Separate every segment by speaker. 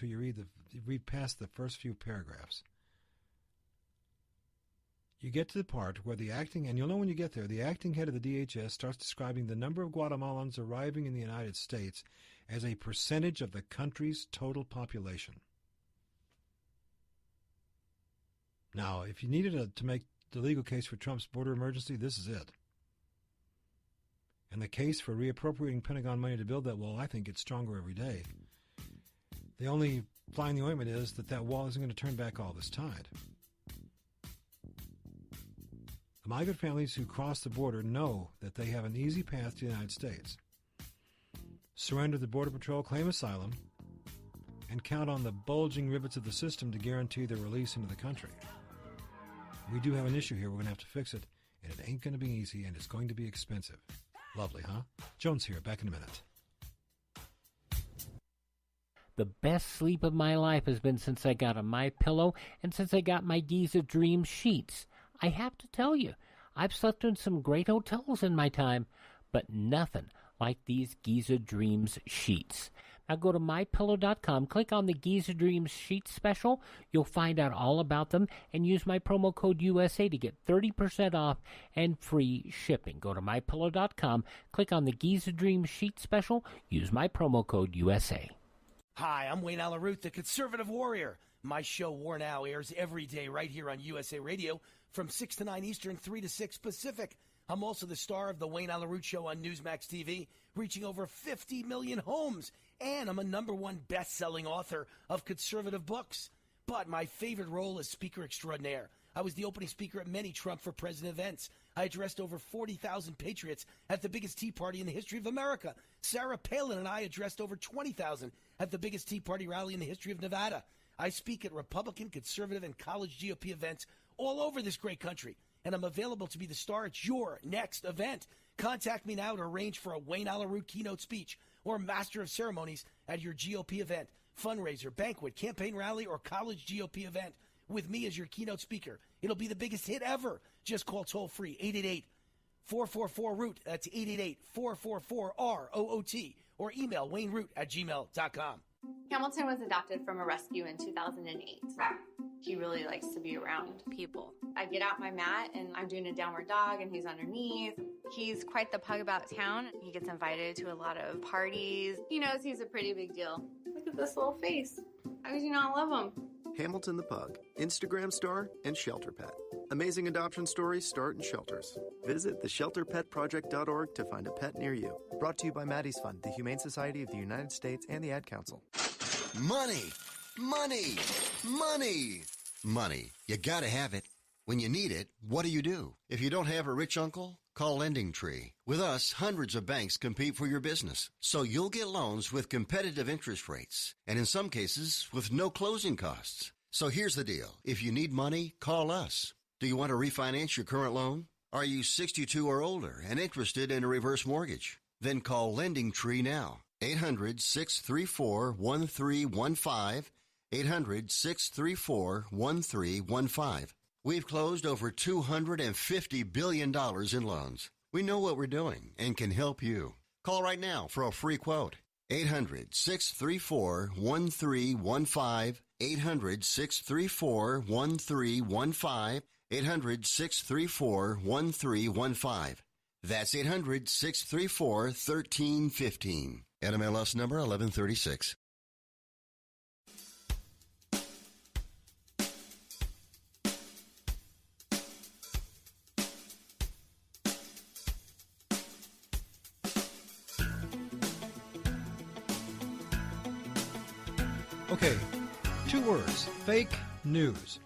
Speaker 1: you read past the first few paragraphs. You get to the part where and you'll know when you get there, the acting head of the DHS starts describing the number of Guatemalans arriving in the United States as a percentage of the country's total population. Now, if you needed to make the legal case for Trump's border emergency, this is it. And the case for reappropriating Pentagon money to build that wall, I think, gets stronger every day. The only fly in the ointment is that wall isn't going to turn back all this tide. The migrant families who cross the border know that they have an easy path to the United States. Surrender the Border Patrol, claim asylum, and count on the bulging rivets of the system to guarantee their release into the country. We do have an issue here. We're going to have to fix it, and it ain't going to be easy, and it's going to be expensive. Lovely, huh? Jones here. Back in a minute.
Speaker 2: The best sleep of my life has been since I got a MyPillow and since I got my Giza Dream sheets. I have to tell you, I've slept in some great hotels in my time, but nothing like these Giza Dreams sheets. Now go to MyPillow.com, click on the Giza Dreams sheet special. You'll find out all about them and use my promo code USA to get 30% off and free shipping. Go to MyPillow.com, click on the Giza Dreams sheet special, use my promo code USA.
Speaker 3: Hi, I'm Wayne Alaroot, the conservative warrior. My show, War Now, airs every day right here on USA Radio from 6 to 9 Eastern, 3 to 6 Pacific. I'm also the star of the Wayne Alaroot Show on Newsmax TV, reaching over 50 million homes. And I'm a #1 best-selling author of conservative books. But my favorite role is speaker extraordinaire. I was the opening speaker at many Trump for President events. I addressed over 40,000 patriots at the biggest Tea Party in the history of America. Sarah Palin and I addressed over 20,000 at the biggest Tea Party rally in the history of Nevada. I speak at Republican, conservative, and college GOP events all over this great country. And I'm available to be the star at your next event. Contact me now to arrange for a Wayne Alaroot keynote speech or Master of Ceremonies at your GOP event, fundraiser, banquet, campaign rally, or college GOP event with me as your keynote speaker. It'll be the biggest hit ever. Just call toll-free 888-444-ROOT. That's 888-444-ROOT. Or email wayneroot@gmail.com.
Speaker 4: Hamilton was adopted from a rescue in 2008. He really likes to be around people. I get out my mat and I'm doing a downward dog and he's underneath. He's quite the pug about town. He gets invited to a lot of parties. He knows he's a pretty big deal. Look at this little face. How could you not love him?
Speaker 5: Hamilton the Pug, Instagram star and shelter pet. Amazing adoption stories start in shelters. Visit theshelterpetproject.org to find a pet near you. Brought to you by Maddie's Fund, the Humane Society of the United States, and the Ad Council.
Speaker 6: Money! Money! Money! Money. You gotta have it. When you need it, what do? If you don't have a rich uncle, call Lending Tree. With us, hundreds of banks compete for your business, so you'll get loans with competitive interest rates, and in some cases, with no closing costs. So here's the deal. If you need money, call us. Do you want to refinance your current loan? Are you 62 or older and interested in a reverse mortgage? Then call Lending Tree now. 800-634-1315. 800-634-1315. We've closed over $250 billion in loans. We know what we're doing and can help you. Call right now for a free quote. 800-634-1315. 800-634-1315. 800-634-1315. That's 800-634-1315. NMLS number 1136.
Speaker 1: Okay, 2 words, fake news.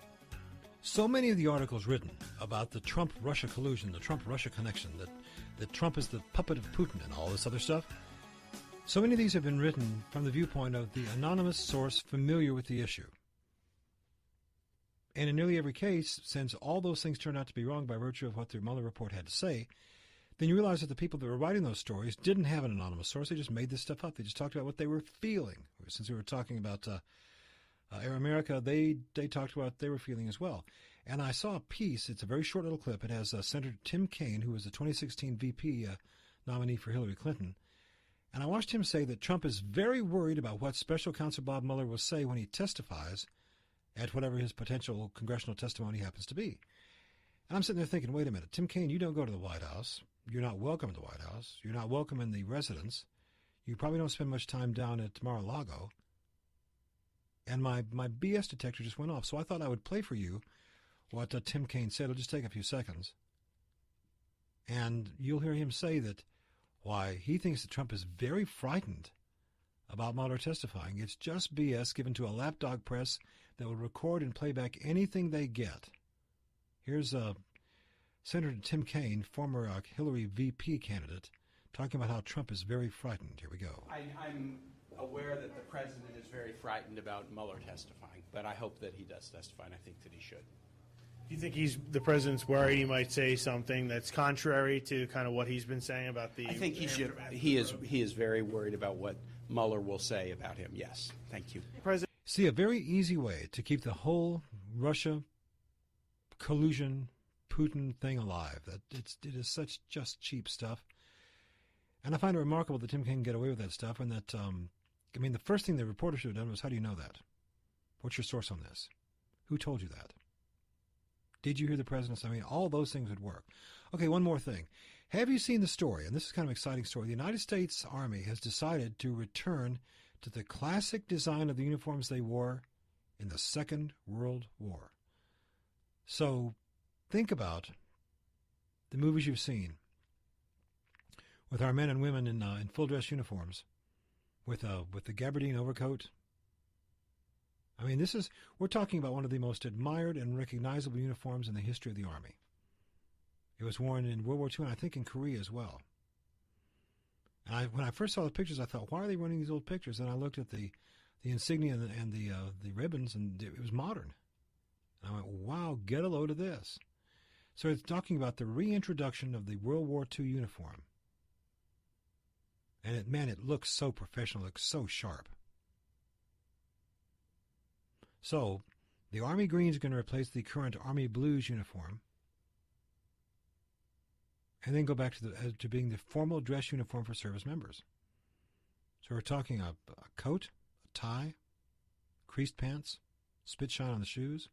Speaker 1: So many of the articles written about the Trump-Russia collusion, the Trump-Russia connection, that Trump is the puppet of Putin and all this other stuff, so many of these have been written from the viewpoint of the anonymous source familiar with the issue. And in nearly every case, since all those things turned out to be wrong by virtue of what the Mueller report had to say, then you realize that the people that were writing those stories didn't have an anonymous source. They just made this stuff up. They just talked about what they were feeling. Since we were talking about Air America, they talked about what they were feeling as well. And I saw a piece. It's a very short little clip. It has Senator Tim Kaine, who was the 2016 VP nominee for Hillary Clinton. And I watched him say that Trump is very worried about what Special Counsel Bob Mueller will say when he testifies at whatever his potential congressional testimony happens to be. And I'm sitting there thinking, wait a minute, Tim Kaine, you don't go to the White House. You're not welcome at the White House. You're not welcome in the residence. You probably don't spend much time down at Mar-a-Lago. And my BS detector just went off. So I thought I would play for you what Tim Kaine said. It'll just take a few seconds. And you'll hear him say that why he thinks that Trump is very frightened about Mueller testifying. It's just BS given to a lapdog press that will record and play back anything they get. Here's Senator Tim Kaine, former Hillary VP candidate, talking about how Trump is very frightened. Here we go.
Speaker 7: I'm aware that the president is very frightened about Mueller testifying, but I hope that he does testify, and I think that he should.
Speaker 8: Do you think the president's worried he might say something that's contrary to kind of what he's been saying about the...
Speaker 7: I think he should. He is very worried about what Mueller will say about him, yes. Thank you.
Speaker 1: See, a very easy way to keep the whole Russia collusion Putin thing alive. That it is such just cheap stuff. And I find it remarkable that Tim can get away with that stuff, and that, the first thing the reporter should have done was, how do you know that? What's your source on this? Who told you that? Did you hear the president? All those things would work. Okay, one more thing. Have you seen the story? And this is kind of an exciting story. The United States Army has decided to return to the classic design of the uniforms they wore in the Second World War. So think about the movies you've seen with our men and women in full dress uniforms, with the gabardine overcoat. We're talking about one of the most admired and recognizable uniforms in the history of the Army. It was worn in World War II, and I think in Korea as well. And when I first saw the pictures, I thought, why are they running these old pictures? And I looked at the insignia and the ribbons, and it was modern. And I went, wow, get a load of this. So it's talking about the reintroduction of the World War II uniform. And it looks so professional, it looks so sharp. So, the Army Green is going to replace the current Army Blues uniform, and then go back to being the formal dress uniform for service members. So we're talking a coat, a tie, creased pants, spit shine on the shoes.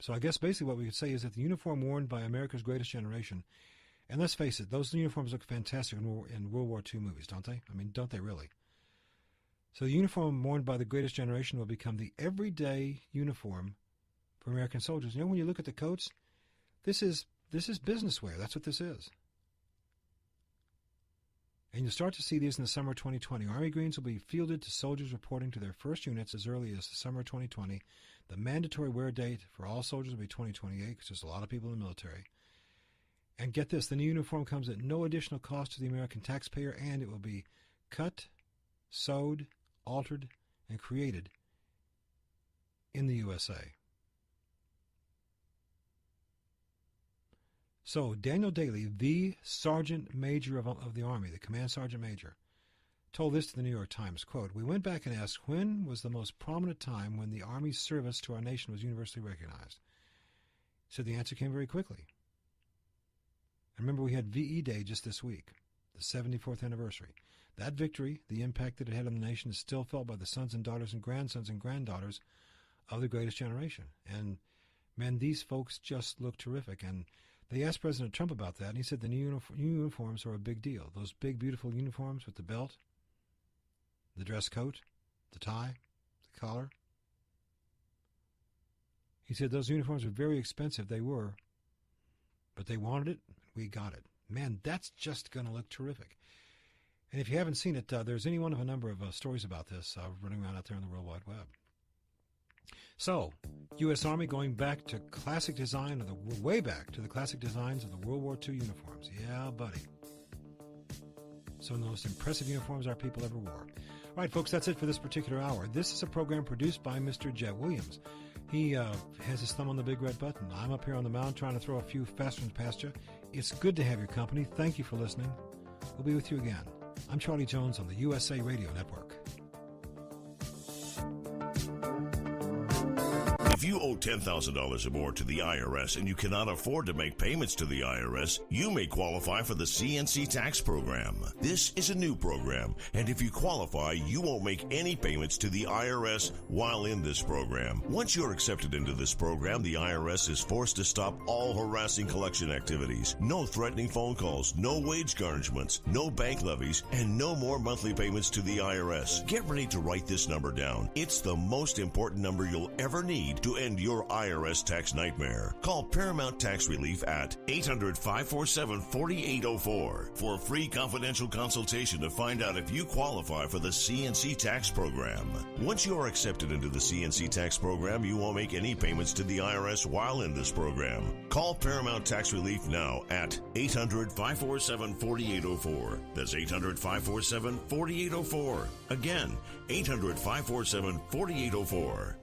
Speaker 1: So I guess basically what we could say is that the uniform worn by America's greatest generation, and let's face it, those uniforms look fantastic in World War II movies, don't they? Don't they really? So the uniform worn by the greatest generation will become the everyday uniform for American soldiers. When you look at the coats, this is business wear. That's what this is. And you'll start to see these in the summer of 2020. Army Greens will be fielded to soldiers reporting to their first units as early as the summer of 2020. The mandatory wear date for all soldiers will be 2028, because there's a lot of people in the military. And get this, the new uniform comes at no additional cost to the American taxpayer, and it will be cut, sewed, altered, and created in the USA. So Daniel Daly, the Sergeant Major of the Army, the Command Sergeant Major, told this to the New York Times, quote, "We went back and asked when was the most prominent time when the Army's service to our nation was universally recognized." So the answer came very quickly. And remember, we had VE Day just this week, the 74th anniversary. That victory, the impact that it had on the nation, is still felt by the sons and daughters and grandsons and granddaughters of the greatest generation. And, man, these folks just look terrific. And they asked President Trump about that, and he said the new uniforms are a big deal. Those big, beautiful uniforms with the belt, the dress coat, the tie, the collar. He said those uniforms were very expensive. They were. But they wanted it, we got it. Man, that's just going to look terrific. And if you haven't seen it, there's any one of a number of stories about this running around out there on the World Wide Web. So, U.S. Army going back to classic design, way back to the classic designs of the World War II uniforms. Yeah, buddy. Some of the most impressive uniforms our people ever wore. All right, folks, that's it for this particular hour. This is a program produced by Mr. Jet Williams. He has his thumb on the big red button. I'm up here on the mound trying to throw a few fast ones past you. It's good to have your company. Thank you for listening. We'll be with you again. I'm Charlie Jones on the USA Radio Network.
Speaker 9: If you owe $10,000 or more to the IRS and you cannot afford to make payments to the IRS, you may qualify for the CNC tax program. This is a new program, and if you qualify, you won't make any payments to the IRS while in this program. Once you're accepted into this program, the IRS is forced to stop all harassing collection activities. No threatening phone calls, no wage garnishments, no bank levies, and no more monthly payments to the IRS. Get ready to write this number down. It's the most important number you'll ever need to end your IRS tax nightmare. Call Paramount Tax Relief at 800-547-4804 for a free confidential consultation to find out if you qualify for the CNC tax program. Once you are accepted into the CNC tax program, you won't make any payments to the IRS while in this program. Call Paramount Tax Relief now at 800-547-4804. That's 800-547-4804. Again, 800-547-4804.